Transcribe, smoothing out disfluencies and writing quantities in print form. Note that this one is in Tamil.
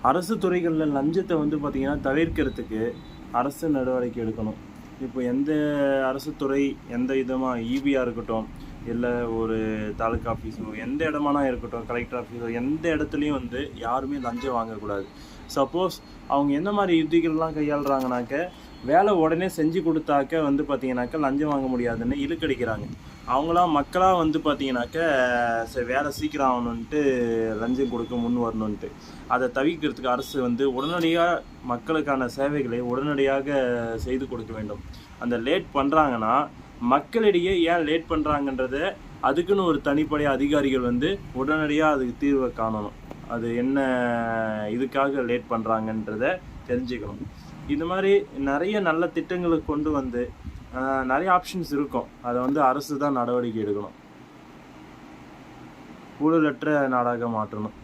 அரசு துறைகளில் லஞ்சத்தை வந்து பார்த்திங்கன்னா தவிர்க்கிறதுக்கு அரசு நடவடிக்கை எடுக்கணும். இப்போ எந்த அரசு துறை எந்த விதமாக ஈபியாக இருக்கட்டும், இல்லை ஒரு தாலுக்கா ஆஃபீஸோ எந்த இடமானா இருக்கட்டும், கலெக்டர் ஆஃபீஸோ எந்த இடத்துலையும் வந்து யாருமே லஞ்சம் வாங்கக்கூடாது. சப்போஸ் அவங்க என்ன மாதிரி யுத்திகள்லாம் கையாளுறாங்கனாக்க, வேலை உடனே செஞ்சு கொடுத்தாக்க வந்து பார்த்திங்கனாக்கா லஞ்சம் வாங்க முடியாதுன்னு இழுக்கடிக்கிறாங்க. அவங்களாம் மக்களாக வந்து பார்த்திங்கனாக்க சரி வேலை சீக்கிரம் ஆகணுன்ட்டு லஞ்சம் கொடுக்க முன் வரணுன்ட்டு அதை தவிர்க்கிறதுக்கு அரசு வந்து உடனடியாக மக்களுக்கான சேவைகளை உடனடியாக செய்து கொடுக்க வேண்டும். அந்த லேட் பண்ணுறாங்கன்னா மக்களிடையே ஏன் லேட் பண்ணுறாங்கன்றத அதுக்குன்னு ஒரு தனிப்படை அதிகாரிகள் வந்து உடனடியாக அதுக்கு தீர்வை காணணும். அது என்ன இதுக்காக லேட் பண்ணுறாங்கன்றத தெரிஞ்சுக்கணும். இது மாதிரி நிறைய நல்ல திட்டங்களை கொண்டு வந்து நிறைய ஆப்ஷன்ஸ் இருக்கும். அதை வந்து அரசு தான் நடவடிக்கை எடுக்கணும். ஊழலற்ற நாடாக மாற்றணும்.